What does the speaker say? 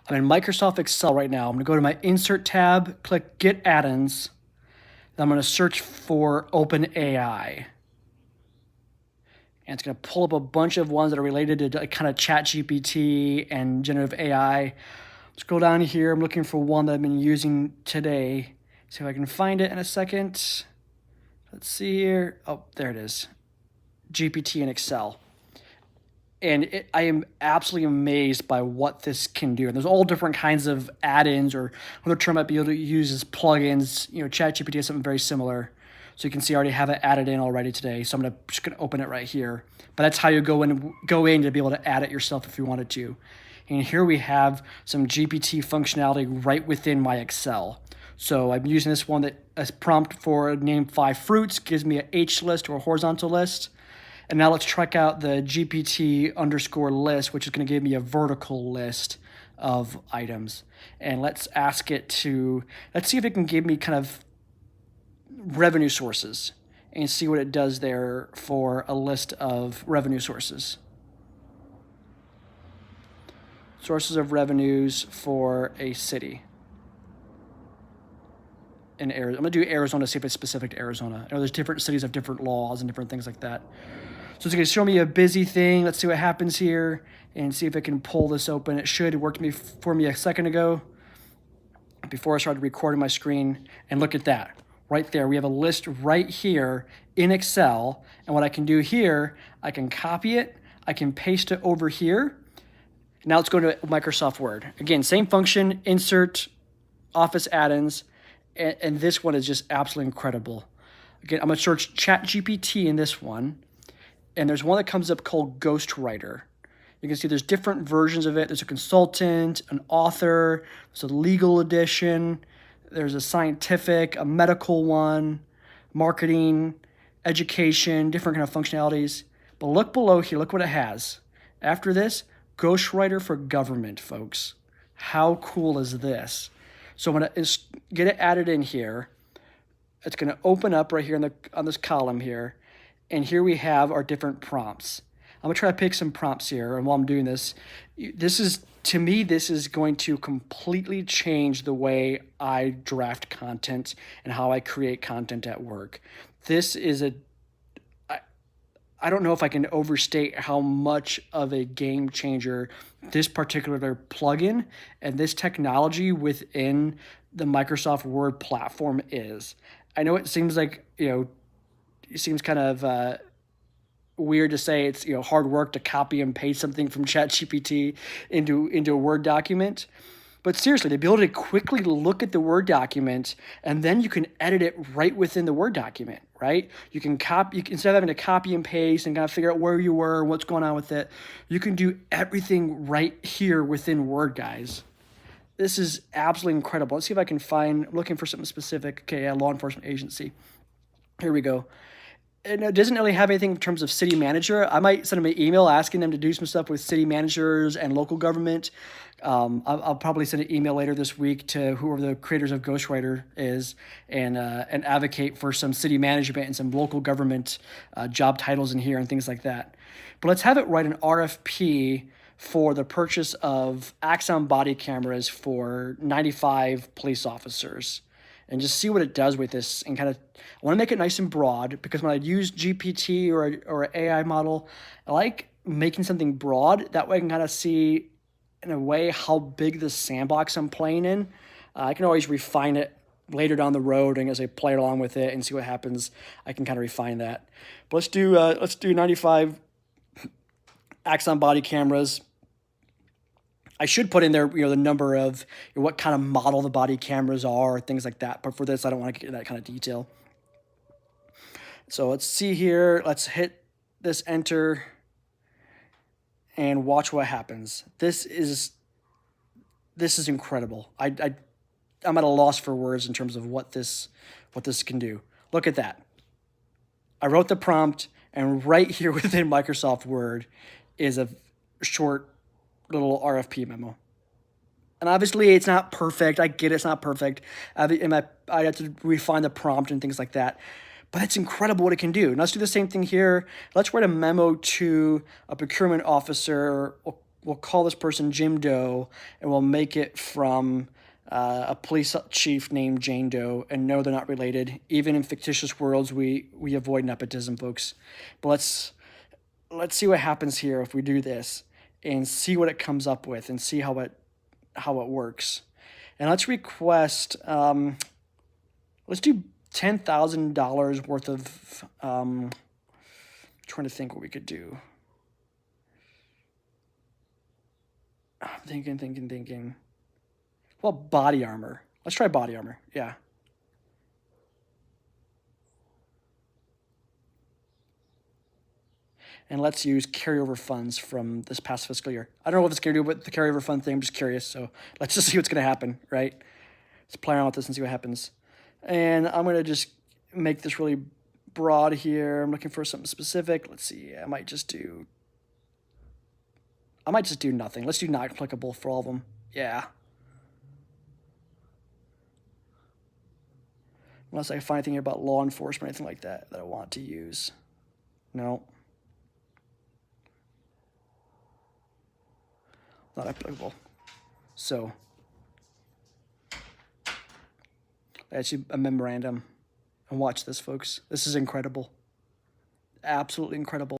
I'm in Microsoft Excel right now. I'm going to go to my Insert tab, click Get Add-ins. Then I'm going to search for OpenAI. And it's going to pull up a bunch of ones that are related to kind of ChatGPT and generative AI. Scroll down here. I'm looking for one that I've been using today. See if I can find it in a second. Let's see here. Oh, there it is. GPT in Excel. And I am absolutely amazed by what this can do. And there's all different kinds of add-ins, or another term I might be able to use is plugins. ChatGPT has something very similar. So you can see I already have it added in already today. So I'm just gonna open it right here. But that's how you go in to be able to add it yourself if you wanted to. And here we have some GPT functionality right within my Excel. So I'm using this one that as prompt for name 5 fruits, gives me a H list or a horizontal list. And now let's check out the GPT underscore list, which is going to give me a vertical list of items. And let's ask it to, let's see if it can give me kind of revenue sources and see what it does there for a list of revenue sources. Sources of revenues for a city in Arizona. I'm going to do Arizona, see if it's specific to Arizona. I know there's different cities have different laws and different things like that. So it's going to show me a busy thing. Let's see what happens here and see if it can pull this open. It should. It worked for me a second ago before I started recording my screen. And look at that. Right there, we have a list right here in Excel. And what I can do here, I can copy it. I can paste it over here. Now let's go to Microsoft Word. Again, same function, insert, Office add-ins. And this one is just absolutely incredible. Again, I'm going to search ChatGPT in this one. And there's one that comes up called Ghostwriter. You can see there's different versions of it. There's a consultant, an author, there's a legal edition, there's a scientific, a medical one, marketing, education, different kind of functionalities. But look below here, look what it has. After this, Ghostwriter for government, folks. How cool is this? So I'm going to get it added in here. It's going to open up right here on this column here. And here we have our different prompts. I'm going to try to pick some prompts here. And while I'm doing this, to me, this is going to completely change the way I draft content and how I create content at work. This is I don't know if I can overstate how much of a game changer this particular plugin and this technology within the Microsoft Word platform is. I know it seems like, it seems kind of weird to say it's hard work to copy and paste something from ChatGPT into a Word document. But seriously, to be able to quickly look at the Word document and then you can edit it right within the Word document, right? You can instead of having to copy and paste and kind of figure out where you were and what's going on with it, you can do everything right here within Word, guys. This is absolutely incredible. Let's see if I can I'm looking for something specific. Okay, yeah, law enforcement agency. Here we go. And it doesn't really have anything in terms of city manager. I might send them an email asking them to do some stuff with city managers and local government. I'll probably send an email later this week to whoever the creators of Ghostwriter is and advocate for some city management and some local government job titles in here and things like that. But let's have it write an RFP for the purchase of Axon body cameras for 95 police officers. And just see what it does with this and kind of, I want to make it nice and broad because when I use GPT or an AI model, I like making something broad. That way I can kind of see in a way how big the sandbox I'm playing in. I can always refine it later down the road and as I play along with it and see what happens, I can kind of refine that. But let's do 95 Axon body cameras. I should put in there, the number of what kind of model the body cameras are, things like that. But for this, I don't want to get into that kind of detail. So let's see here. Let's hit this enter and watch what happens. This is incredible. I'm at a loss for words in terms of what this can do. Look at that. I wrote the prompt, and right here within Microsoft Word is a short little RFP memo. And obviously it's not perfect. I get it's not perfect. I have to refine the prompt and things like that. But it's incredible what it can do. And let's do the same thing here. Let's write a memo to a procurement officer we'll call this person Jim Doe, and we'll make it from a police chief named Jane Doe, and no, they're not related. Even in fictitious worlds, we avoid nepotism, folks. But let's see what happens here if we do this, and see what it comes up with, and see how it works. And let's request. Let's do $10,000 worth of. Trying to think what we could do. I'm thinking. Well, body armor. Let's try body armor. Yeah. And let's use carryover funds from this past fiscal year. I don't know what it's going to do with the carryover fund thing. I'm just curious. So let's just see what's going to happen, right? Let's play around with this and see what happens. And I'm going to just make this really broad here. I'm looking for something specific. Let's see. I might just do nothing. Let's do not applicable for all of them. Yeah. Unless I find anything about law enforcement or anything like that I want to use. No. Not applicable. So that's a memorandum. And watch this, folks. This is incredible. Absolutely incredible.